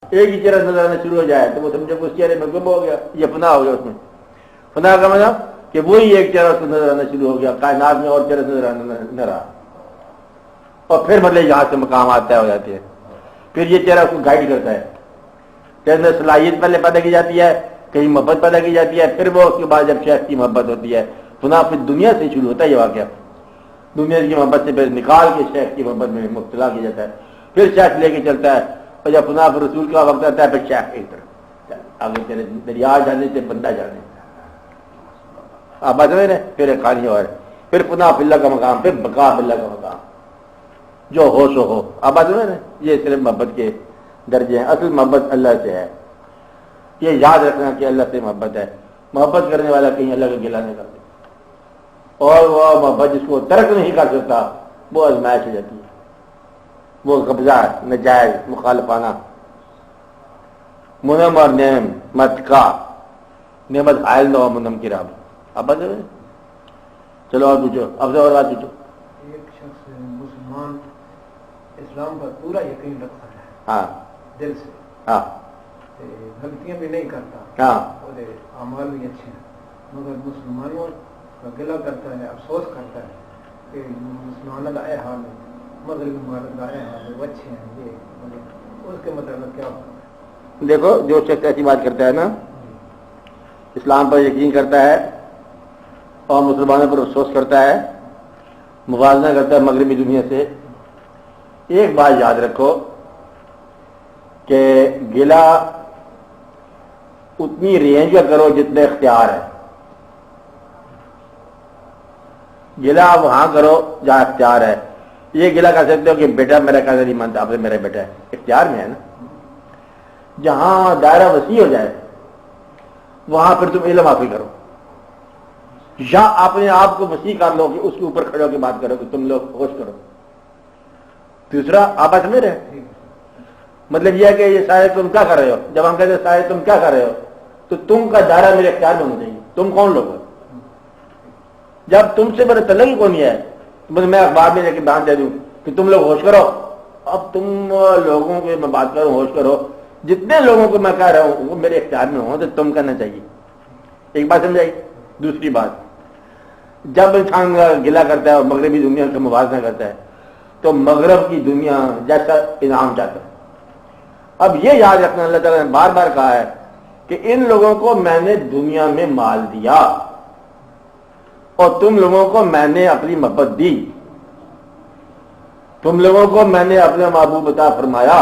ایک ہی چہرہ نظر آنا شروع ہو جائے تو وہ سمجھے کہ اس چہرے میں گم ہو گیا، یہ فنا ہو گیا اس میں. فنا کا مطلب کہ وہی ایک چہرہ اس کو نظر آنا شروع ہو گیا، کائنات میں اور چہرہ نظر آنا نہ رہا. اور پھر مطلب یہاں سے مقامات طے ہو جاتے ہیں. پھر یہ چہرہ اس کو گائیڈ کرتا ہے. جیسے صلاحیت پہلے پیدا کی جاتی ہے، کہیں محبت پیدا کی جاتی ہے، پھر وہ اس کے بعد جب شیخ کی محبت ہوتی ہے، فنا پھر دنیا سے شروع ہوتا ہے. یہ واقعہ دنیا کی محبت سے پھر نکال کے شیخ کی محبت میں مبتلا کیا جاتا ہے. پھر شیخ لے کے چلتا ہے، اور جب فنا پر رسول کا وقت آتا ہے پھر شیخ ایک طرف آگے چلے، دریا جانے سے بندہ جانے. آپ بات میں پھر ایک کہانی اور پھر فنا فی اللہ کا مقام، پھر بقا فی اللہ کا مقام، جو ہو سو ہو. آپ بات میں یہ صرف محبت کے درجے ہیں. اصل محبت اللہ سے ہے. یہ یاد رکھنا کہ اللہ سے محبت ہے. محبت کرنے والا کہیں اللہ کا گلہ نہیں کرتا، اور وہ محبت جس کو ترک نہیں کر سکتا وہ آزمائش ہو جاتی ہے. وہ قبضہ نجائز مخالفانہ منم اور نعم مت کا نعمت حائل نہ ہو منم کی راب. اب بات چلو اور پوچھو، اب سے اور بات پوچھو. ایک شخص مسلمان اسلام پر پورا یقین رکھتا ہے، ہاں دل سے، ہاں غلطیاں بھی نہیں کرتا، ہاں اور اعمال بھی اچھے ہیں، مگر مسلمانوں کا گلہ کرتا ہے، افسوس کرتا ہے کہ مسلمانوں کا اے حال ہے، مغربی ممالک کا اے حال ہے، وہ اچھے ہیں. یہ مطلب اس کے مطابق کیا ہوگا؟ دیکھو، جو شخص ایسی بات کرتا ہے نا، اسلام پر یقین کرتا ہے اور مسلمانوں پر افسوس کرتا ہے، موازنہ کرتا ہے مغربی دنیا سے، ایک بات یاد رکھو کہ گلہ اتنی رینج کا کرو جتنے اختیار ہے. گلہ وہاں کرو جہاں اختیار ہے. یہ گلہ کر سکتے ہو کہ بیٹا میرا کیسا نہیں مانتا، آپ سے میرا بیٹا ہے، اختیار میں ہے نا. جہاں دائرہ وسیع ہو جائے وہاں پھر تم علم حاصل کرو، یا اپنے آپ کو وسیع کر لو کہ اس کے اوپر کھڑے ہو کے بات کرو کہ تم لوگ ہوش کرو. دوسرا آپ سمجھ رہے، مطلب یہ ہے کہ یہ شاید تم کیا کر رہے ہو. جب ہم کہتے ہیں شاید تم کیا کر رہے ہو تو تم کا دائرہ میرے اختیار میں ہونا چاہیے. تم کون لوگ ہو؟ جب تم سے میرا تعلق ہی کون ہے تو میں اخبار میں لے کے بیان دے دوں کہ تم لوگ ہوش کرو. اب تم لوگوں کو میں بات کروں ہوش کرو، جتنے لوگوں کو میں کہہ رہا ہوں وہ میرے اختیار میں ہوں تو تم کرنا چاہیے. ایک بات سمجھائی. دوسری بات، جب انسان گلہ کرتا ہے اور مغربی دنیا سے موازنہ کرتا ہے تو مغرب کی دنیا جیسا انعام چاہتا ہے. اب یہ یاد رکھنا، اللہ تعالیٰ نے بار بار کہا ہے کہ ان لوگوں کو میں نے دنیا میں مال دیا اور تم لوگوں کو میں نے اپنی محبت دی، تم لوگوں کو میں نے اپنا محبوب عطا فرمایا،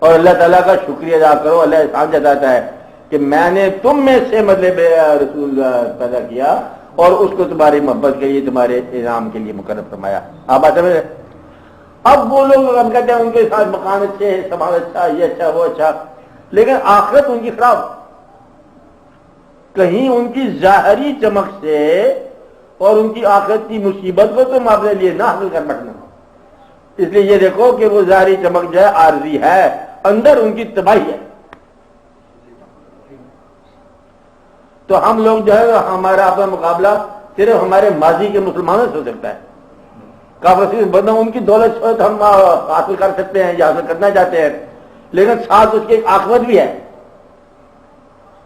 اور اللہ تعالیٰ کا شکریہ ادا کرو. اللہ احسان جتاتا ہے کہ میں نے تم میں سے مطلب رسول پیدا کیا اور اس کو تمہاری محبت کے لیے، تمہارے انعام کے لیے مقرر فرمایا. آپ بات سمجھ رہے؟ اب وہ لوگ ہم کہتے ہیں ان کے ساتھ مکان اچھے، سامان اچھا، یہ اچھا وہ اچھا، لیکن آخرت ان کی خراب. کہیں ان کی ظاہری چمک سے اور ان کی آخرت کی مصیبت کو تم اپنے لیے نہ حاصل کر بیٹھنا. اس لیے یہ دیکھو کہ وہ ظاہری چمک جو ہے عارضی ہے، اندر ان کی تباہی ہے. تو ہم لوگ جو ہے ہمارا اپنا مقابلہ صرف ہمارے ماضی کے مسلمانوں سے ہو سکتا ہے. کافی بندہ ان کی دولت شہرت ہم حاصل کر سکتے ہیں یا حاصل کرنا چاہتے ہیں، لیکن ساتھ اس کی ایک عاقبت بھی ہے.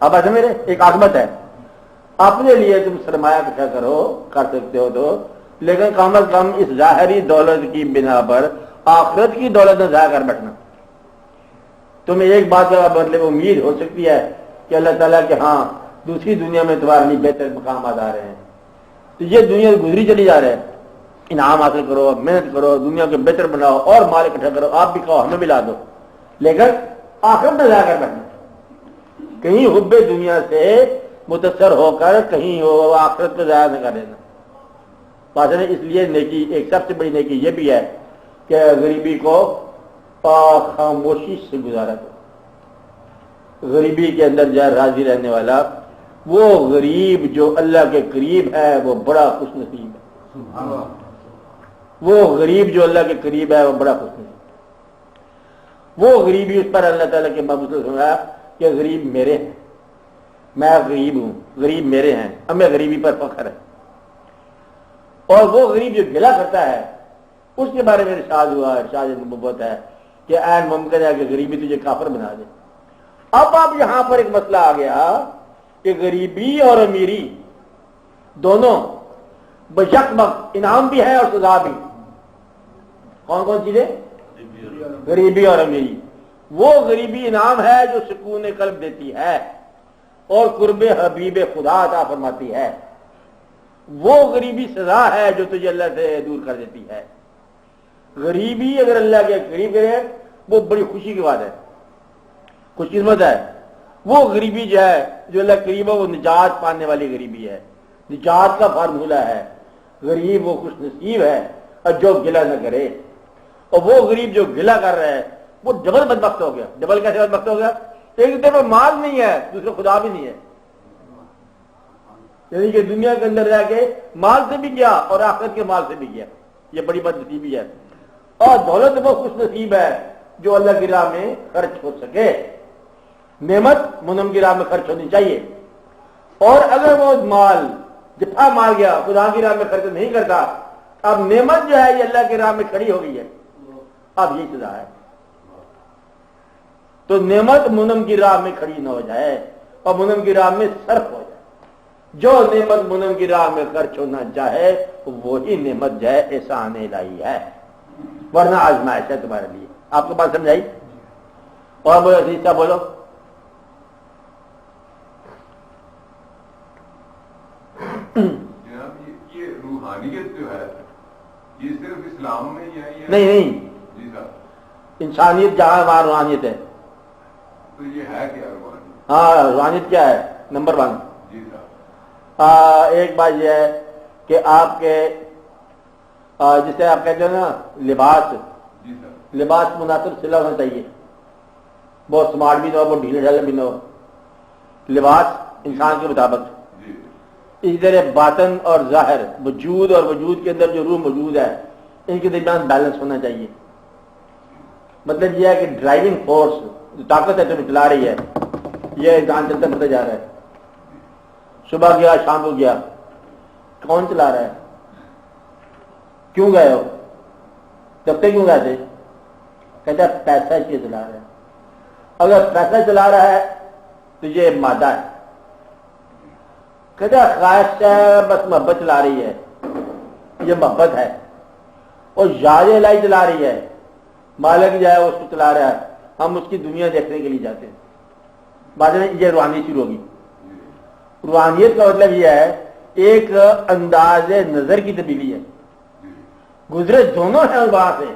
اب ایسے میرے ایک عاقبت ہے. اپنے لیے تم سرمایہ اکٹھا کرو کر سکتے ہو تو، لیکن کم از کم اس ظاہری دولت کی بنا پر آخرت کی دولت نہ ضائع کر بیٹھنا. تمہیں ایک بات کا مطلب امید ہو سکتی ہے کہ اللہ تعالیٰ کے ہاں دوسری دنیا میں تمہارے لیے بہتر مقامات آ رہے ہیں، تو یہ دنیا گزری چلی جا رہے ہیں. انعام حاصل کرو، محنت کرو، دنیا کو بہتر بناؤ اور مال اکٹھا کرو، آپ بھی کہو ہمیں بھی لا دو، لیکن آخرت نہ ضائع کر بیٹھنا. کہیں حب دنیا سے متاثر ہو کر کہیں ہو آخرت کو ضائع نہ کر دینا. بات ہے اس لیے نیکی، ایک سب سے بڑی نیکی یہ بھی ہے کہ غریبی کو خاموشی سے گزارا کرو. غریبی کے اندر جائے راضی رہنے والا وہ غریب جو اللہ کے قریب ہے وہ بڑا خوش نصیب ہے. وہ غریب جو اللہ کے قریب ہے وہ بڑا خوش نصیب. وہ غریبی اس پر اللہ تعالیٰ کے محبوب نے سنایا کہ غریب میرے ہیں، میں غریب ہوں، غریب میرے ہیں، ہمیں غریبی پر فخر ہے. اور وہ غریب جو گلہ کرتا ہے اس کے بارے میں ارشاد ہوا، ارشاد نبوت ہے کہ عین ممکن ہے کہ غریبی تجھے کافر بنا دے۔ اب یہاں پر ایک مسئلہ آ گیا کہ غریبی اور امیری دونوں بشکمک انعام بھی ہے اور سزا بھی۔ کون کون چیزیں؟ غریبی اور امیری۔ وہ غریبی انعام ہے جو سکون قلب دیتی ہے اور قرب حبیب خدا عطا فرماتی ہے، وہ غریبی سزا ہے جو تجھے اللہ سے دور کر دیتی ہے۔ غریبی اگر اللہ کے قریب کرے وہ بڑی خوشی کی بات ہے، خوش قسمت ہے۔ وہ غریبی جو ہے جو اللہ قریب ہے وہ نجات پانے والی غریبی ہے، نجات کا فارمولہ ہے۔ غریب وہ خوش نصیب ہے اور جو گلہ نہ کرے، اور وہ غریب جو گلہ کر رہا ہے وہ ڈبل بدبخت ہو گیا۔ ڈبل کیسے بدبخت ہو گیا؟ ایک طرف مال نہیں ہے، دوسرے خدا بھی نہیں ہے، یعنی کہ دنیا کے اندر رہ کے مال سے بھی گیا اور آخرت کے مال سے بھی گیا، یہ بڑی بد نصیبی ہے۔ اور دولت وہ خوش نصیب ہے جو اللہ کی راہ میں خرچ ہو سکے۔ نعمت منم کی راہ میں خرچ ہونی چاہیے، اور اگر وہ مال جتھا مال گیا خدا کی راہ میں خرچ نہیں کرتا، اب نعمت جو ہے یہ اللہ کی راہ میں کھڑی ہو گئی ہے، اب یہ سزا ہے۔ تو نعمت منم کی راہ میں کھڑی نہ ہو جائے اور منم کی راہ میں صرف ہو جائے۔ جو نعمت منم کی راہ میں خرچ ہونا چاہے وہی نعمت جو ہے احسان الہی ہے، ورنہ آزمائش ہے تمہارے لیے۔ آپ کو بات سمجھائی؟ اور بولو عزیز صاحب بولو۔ جناب یہ روحانیت جو ہے یہ صرف اسلام میں ہی ہے؟ نہیں جی صاحب، انسانیت جہاں وہاں روحانیت ہے۔ تو یہ ہے کیا روحانیت؟ ہاں روحانیت کیا ہے؟ نمبر 1 جی صاحب، ایک بات یہ ہے کہ آپ کے جسے آپ کہتے ہیں نا لباس، جی صاحب، لباس مناسب سلا ہونا چاہیے، بہت سمارٹ بھی نہ ہو، بہت ڈھیلے ڈھالے بھی نہ ہو، لباس انسان کے مطابق۔ جی اسی طرح باطن اور ظاہر، وجود اور وجود کے اندر جو روح موجود ہے ان کے درمیان بیلنس ہونا چاہیے۔ مطلب یہ ہے کہ ڈرائیونگ فورس جو طاقت ہے جو چلا رہی ہے، یہ انسان چلتا پھرتا جا رہا ہے، صبح گیا شام کو گیا، کون چلا رہا ہے؟ کیوں گئے ہو؟ دفتر کیوں گئے تھے؟ کہتا ہے پیسہ اس لیے چلا رہا ہے۔ اگر پیسہ چلا رہا ہے تو یہ مادہ ہے، کہتا ہے خواہش ہے بس محبت چلا رہی ہے، یہ محبت ہے، اور یاد الہی چلا رہی ہے، مالک جو ہے اس کو چلا رہا ہے، ہم اس کی دنیا دیکھنے کے لیے جاتے ہیں۔ بعد میں یہ روحانیت شروع ہوگی۔ روحانیت کا مطلب یہ ہے ایک انداز نظر کی تبدیلی ہے۔ گزرے دونوں ہیں وہاں سے،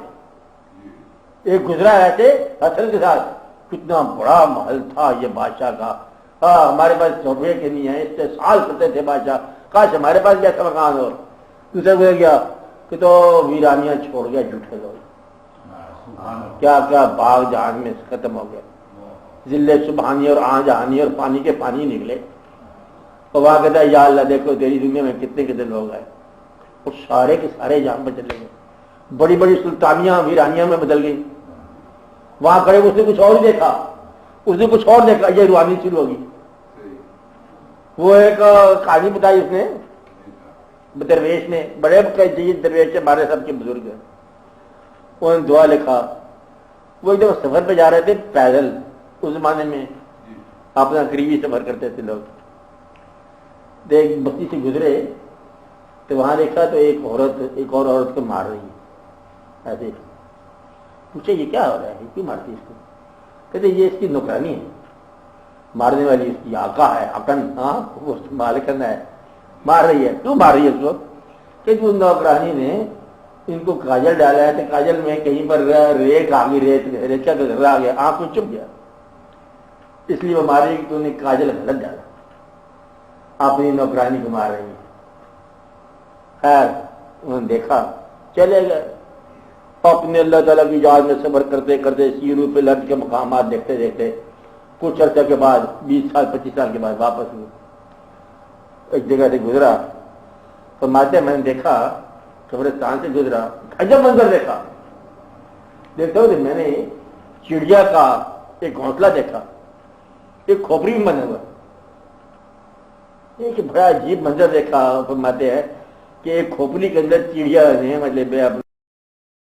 ایک گزرا ایسے حسن کے ساتھ، کتنا بڑا محل تھا یہ بادشاہ کا، ہاں ہمارے پاس چوبے کے نہیں ہے، استحصال کرتے تھے بادشاہ، کاش ہمارے پاس بھی ایسا مکان ہو۔ دوسرے گزر گیا کہ تو ویرانیاں چھوڑ گیا، جھوٹے لوگ، کیا کیا باغ جہان میں ختم ہو گیا، ذلے سبحانی اور آن جہانی اور پانی کے پانی نکلے۔ تو وہاں کہتا ہے یا اللہ دیکھو تیری دنیا میں کتنے کتنے لوگ آئے، اور سارے کے سارے جہاں پہ چلے گئے، بڑی بڑی سلطانیاں ویرانیاں میں بدل گئی۔ وہاں کھڑے اس نے کچھ اور دیکھا، اس نے کچھ اور دیکھا، یہ روحانی شروع ہوگی۔ وہ ایک کہانی بتائی اس نے درویش نے، بڑے جید درویش ہمارے سب کے بزرگ ہیں، انہوں نے دعا لکھا۔ وہ جب سفر پہ جا رہے تھے پیدل، اس زمانے میں اپنا قریبی سفر کرتے تھے لوگ، ایک بستی سے گزرے تو وہاں دیکھا تو ایک عورت ایک اور عورت کو مار رہی ہے، ایسے پوچھے یہ کیا ہو رہا ہے، کیوں مارتی اس کو؟ کہتے یہ اس کی نوکرانی ہے، مارنے والی اس کی آقا ہے، اکن، ہاں وہ مالکن ہے، مار رہی ہے۔ کیوں مار رہی ہے اس کو؟ کہ جو نوکرانی نے ان کو کاجل ڈالا ہے تو کاجل میں کہیں پر ریت آ گئی، ریچا کا گھر آ گیا، آنکھ میں چپ گیا، اس لیے وہ مار رہی ہے کہ تو نے کاجل غلط ڈالا، اپنی نوکرانی کو مار رہی ہے۔ خیر انہوں نے دیکھا، چلے گئے اپنے اللہ تعالیٰ کی یاد میں صبر کرتے کرتے سیرو پہ لرد کے مقامات دیکھتے دیکھتے کچھ عرصے کے بعد 20 سال 25 سال کے بعد واپس ہوئے۔ ایک جگہ سے گزرا، فرماتے میں نے دیکھا قبرستان سے گزرا، عجب منظر دیکھا، دیکھتا ہوں میں نے چڑیا کا ایک گھونسلہ دیکھا، ایک کھوپڑی میں بنا ہوا، ایک بڑا عجیب منظر دیکھا۔ فرماتے ہیں کہ ایک کھوپڑی کے اندر چڑیا نے مطلب